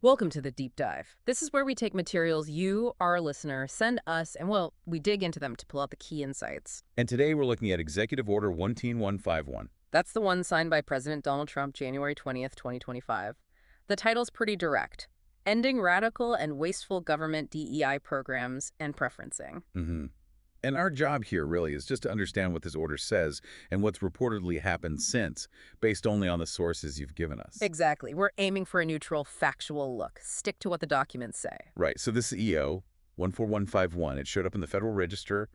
Welcome to the Deep Dive. This is where we take materials you, our listener, send us, and well, we dig into them to pull out the key insights. And today we're looking at Executive Order 19151. That's the one signed by President Donald Trump January 20th, 2025. The title's pretty direct. Ending Radical and Wasteful Government DEI Programs and Preferencing. And our job here really is just to understand what this order says and what's reportedly happened since, based only on the sources you've given us. Exactly. We're aiming for a neutral, factual look. Stick to what the documents say. Right. So this is EO 14151. It showed up in the Federal Register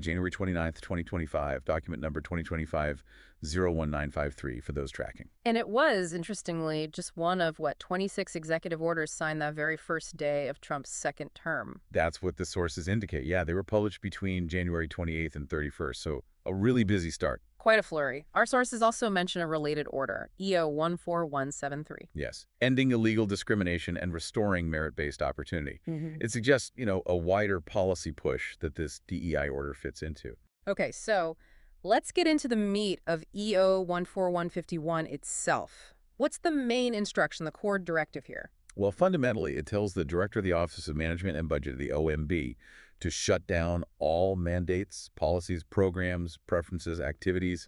January 29th, 2025, document number 2025-01953 for those tracking. And it was, interestingly, just one of, 26 executive orders signed that very first day of Trump's second term. That's what the sources indicate. Yeah, they were published between January 28th and 31st, so a really busy start. Quite a flurry. Our sources also mention a related order, EO 14173. Yes, ending illegal discrimination and restoring merit-based opportunity. It suggests, a wider policy push that this DEI order fits into. Okay, so let's get into the meat of EO 14151 itself. What's the main instruction, the core directive here? Well, fundamentally, it tells the Director of the Office of Management and Budget, the OMB, to shut down all mandates, policies, programs, preferences, activities,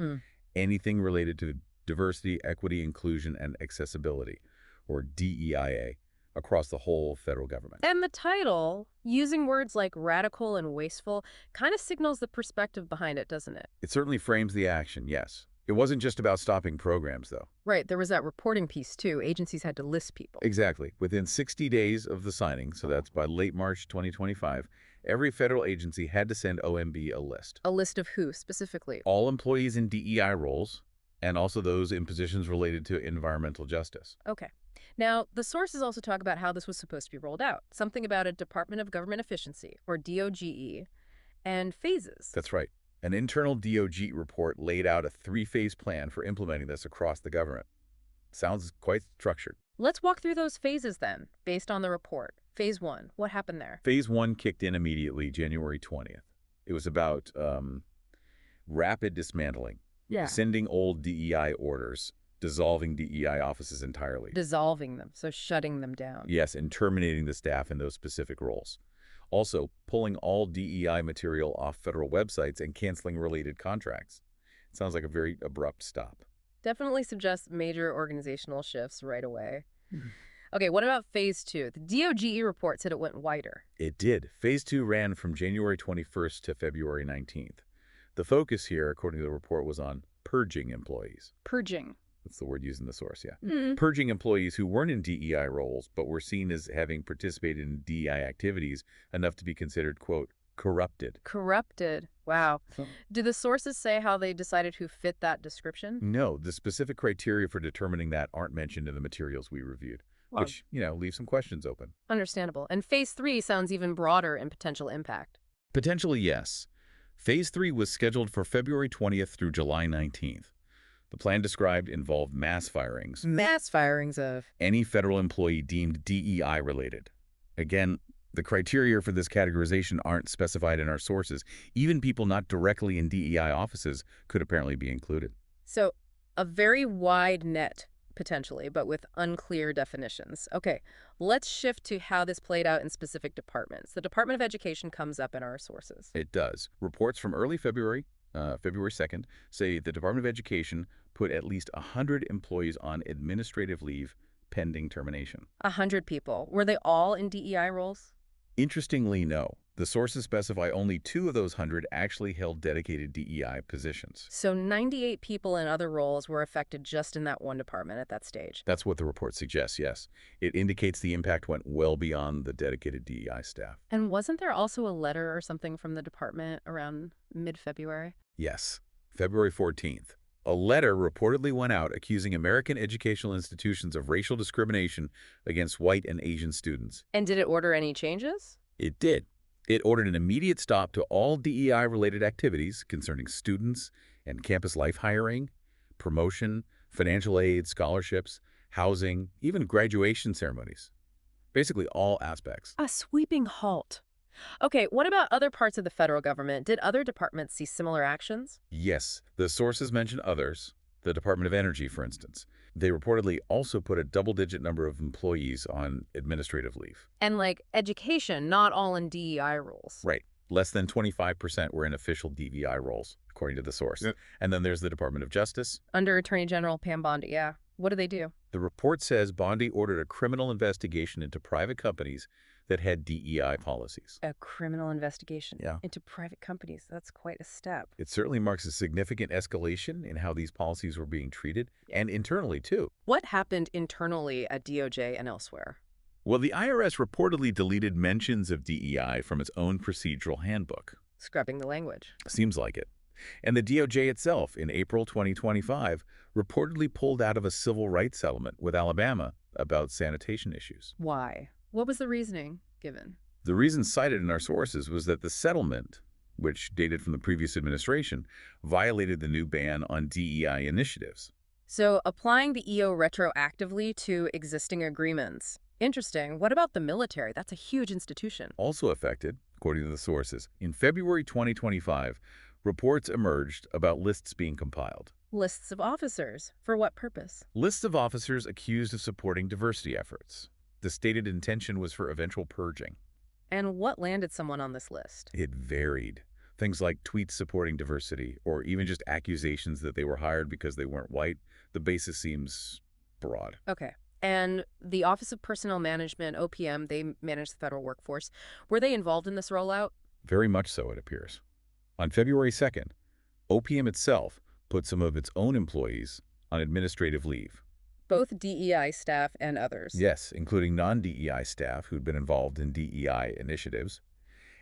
anything related to diversity, equity, inclusion, and accessibility, or DEIA, across the whole federal government. And the title, using words like radical and wasteful, kind of signals the perspective behind it, doesn't it? It certainly frames the action, yes. It wasn't just about stopping programs, though. Right, there was that reporting piece, too. Agencies had to list people. Exactly. Within 60 days of the signing, so that's by late March 2025, every federal agency had to send OMB a list. A list of who, specifically? All employees in DEI roles, and also those in positions related to environmental justice. Okay. Now, the sources also talk about how this was supposed to be rolled out. Something about a Department of Government Efficiency, or DOGE, and phases. That's right. An internal DOGE report laid out a three-phase plan for implementing this across the government. Sounds quite structured. Let's walk through those phases then, based on the report. Phase 1, what happened there? Phase 1 kicked in immediately, January 20th. It was about rapid dismantling, sending old DEI orders, dissolving DEI offices entirely. Dissolving them, so shutting them down. Yes, and terminating the staff in those specific roles. Also, pulling all DEI material off federal websites and canceling related contracts. It sounds like a very abrupt stop. Definitely suggests major organizational shifts right away. Okay, what about Phase 2? The DOGE report said it went wider. It did. Phase 2 ran from January 21st to February 19th. The focus here, according to the report, was on purging employees. Purging. That's the word used in the source, yeah. Purging employees who weren't in DEI roles but were seen as having participated in DEI activities enough to be considered, quote, corrupted. Corrupted. Wow. Do the sources say how they decided who fit that description? No, the specific criteria for determining that aren't mentioned in the materials we reviewed, which, leaves some questions open. Understandable. And Phase 3 sounds even broader in potential impact. Potentially, yes. Phase 3 was scheduled for February 20th through July 19th. The plan described involved mass firings. Mass firings of? Any federal employee deemed DEI related. Again, the criteria for this categorization aren't specified in our sources. Even people not directly in DEI offices could apparently be included. So, a very wide net, potentially, but with unclear definitions. Okay, let's shift to how this played out in specific departments. The Department of Education comes up in our sources. It does. Reports from early February, February 2nd, say the Department of Education put at least 100 employees on administrative leave pending termination. 100 people. Were they all in DEI roles? Interestingly, no. The sources specify only 2 of those 100 actually held dedicated DEI positions. So 98 people in other roles were affected just in that one department at that stage. That's what the report suggests, yes. It indicates the impact went well beyond the dedicated DEI staff. And wasn't there also a letter or something from the department around mid-February? Yes, February 14th. A letter reportedly went out accusing American educational institutions of racial discrimination against white and Asian students. And did it order any changes? It did. It ordered an immediate stop to all DEI-related activities concerning students and campus life hiring, promotion, financial aid, scholarships, housing, even graduation ceremonies. Basically all aspects. A sweeping halt. Okay, what about other parts of the federal government? Did other departments see similar actions? Yes, the sources mention others. The Department of Energy, for instance. They reportedly also put a double-digit number of employees on administrative leave. And like education, not all in DEI roles. Right. Less than 25% were in official DEI roles, according to the source. Yep. And then there's the Department of Justice. Under Attorney General Pam Bondi, yeah. What do they do? The report says Bondi ordered a criminal investigation into private companies that had DEI policies. A criminal investigation Yeah. into private companies. That's quite a step. It certainly marks a significant escalation in how these policies were being treated, and internally, too. What happened internally at DOJ and elsewhere? Well, the IRS reportedly deleted mentions of DEI from its own procedural handbook. Scrubbing the language. Seems like it. And the DOJ itself, in April 2025, reportedly pulled out of a civil rights settlement with Alabama about sanitation issues. Why? What was the reasoning given? The reason cited in our sources was that the settlement, which dated from the previous administration, violated the new ban on DEI initiatives. So applying the EO retroactively to existing agreements. Interesting. What about the military? That's a huge institution. Also affected, according to the sources, in February 2025, reports emerged about lists being compiled. Lists of officers. For what purpose? Lists of officers accused of supporting diversity efforts. The stated intention was for eventual purging. And what landed someone on this list? It varied. Things like tweets supporting diversity, or even just accusations that they were hired because they weren't white. The basis seems broad. Okay. And the Office of Personnel Management, OPM, they manage the federal workforce. Were they involved in this rollout? Very much so, it appears. On February 2nd, OPM itself put some of its own employees on administrative leave. Both DEI staff and others. Yes, including non-DEI staff who'd been involved in DEI initiatives.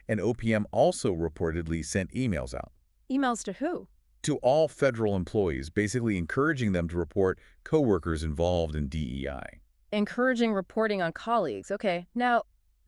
And OPM also reportedly sent emails out. Emails to who? To all federal employees, basically encouraging them to report coworkers involved in DEI. Encouraging reporting on colleagues. Okay. Now,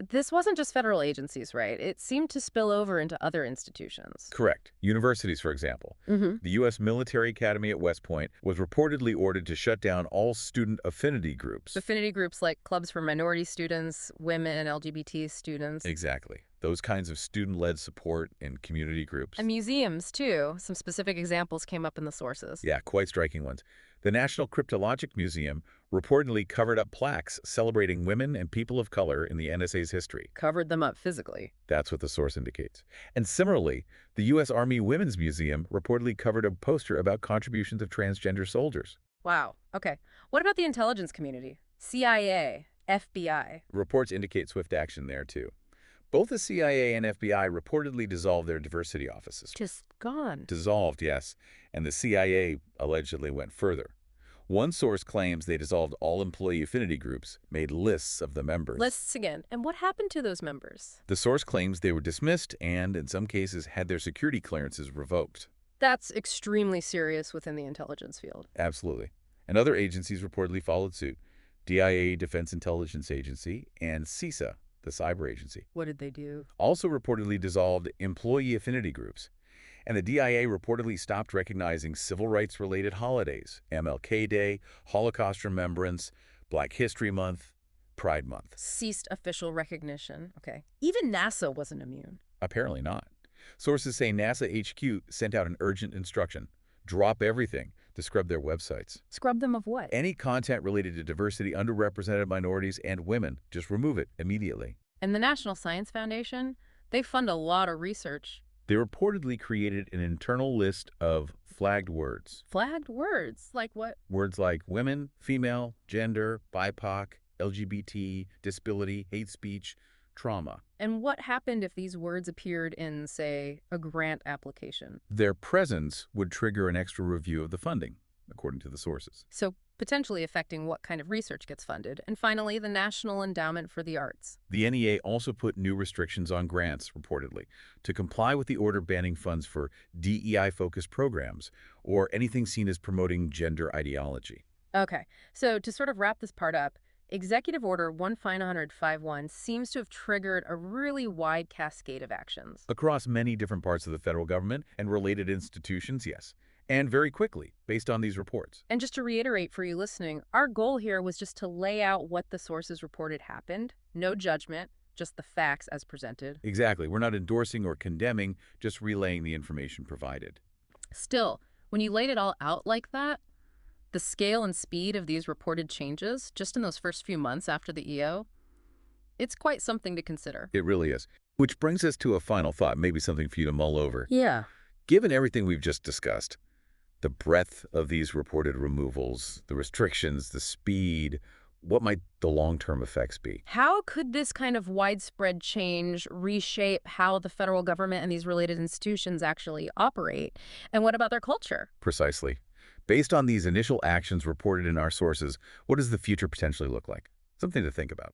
this wasn't just federal agencies, right? It seemed to spill over into other institutions. Correct. Universities, for example. The U.S. Military Academy at West Point was reportedly ordered to shut down all student affinity groups. Affinity groups like clubs for minority students, women, LGBT students. Exactly. Those kinds of student-led support and community groups. And museums, too. Some specific examples came up in the sources. Yeah, quite striking ones. The National Cryptologic Museum reportedly covered up plaques celebrating women and people of color in the NSA's history. Covered them up physically. That's what the source indicates. And similarly, the U.S. Army Women's Museum reportedly covered a poster about contributions of transgender soldiers. Wow. Okay. What about the intelligence community? CIA, FBI. Reports indicate swift action there, too. Both the CIA and FBI reportedly dissolved their diversity offices. Just gone. Dissolved, yes. And the CIA allegedly went further. One source claims they dissolved all employee affinity groups, made lists of the members. Lists again. And what happened to those members? The source claims they were dismissed and, in some cases, had their security clearances revoked. That's extremely serious within the intelligence field. Absolutely. And other agencies reportedly followed suit. DIA, Defense Intelligence Agency, and CISA, the cyber agency. What did they do? Also reportedly dissolved employee affinity groups. And the DIA reportedly stopped recognizing civil rights-related holidays, MLK Day, Holocaust Remembrance, Black History Month, Pride Month. Ceased official recognition. Okay. Even NASA wasn't immune. Apparently not. Sources say NASA HQ sent out an urgent instruction. Drop everything to scrub their websites. Scrub them of what? Any content related to diversity, underrepresented minorities, and women, just remove it immediately. And the National Science Foundation, they fund a lot of research. They reportedly created an internal list of flagged words. Flagged words? Like what? Words like women, female, gender, BIPOC, LGBT, disability, hate speech, trauma. And what happened if these words appeared in, say, a grant application? Their presence would trigger an extra review of the funding, according to the sources. So potentially affecting what kind of research gets funded. And finally, the National Endowment for the Arts. The NEA also put new restrictions on grants, reportedly, to comply with the order banning funds for DEI-focused programs or anything seen as promoting gender ideology. Okay, so to sort of wrap this part up, Executive Order 15051 seems to have triggered a really wide cascade of actions. Across many different parts of the federal government and related institutions, yes. And very quickly, based on these reports. And just to reiterate for you listening, our goal here was just to lay out what the sources reported happened. No judgment, just the facts as presented. Exactly. We're not endorsing or condemning, just relaying the information provided. Still, when you laid it all out like that, The scale and speed of these reported changes, just in those first few months after the EO, it's quite something to consider. It really is. Which brings us to a final thought, maybe something for you to mull over. Yeah. Given everything we've just discussed, the breadth of these reported removals, the restrictions, the speed, what might the long-term effects be? How could this kind of widespread change reshape how the federal government and these related institutions actually operate? And what about their culture? Precisely. Based on these initial actions reported in our sources, what does the future potentially look like? Something to think about.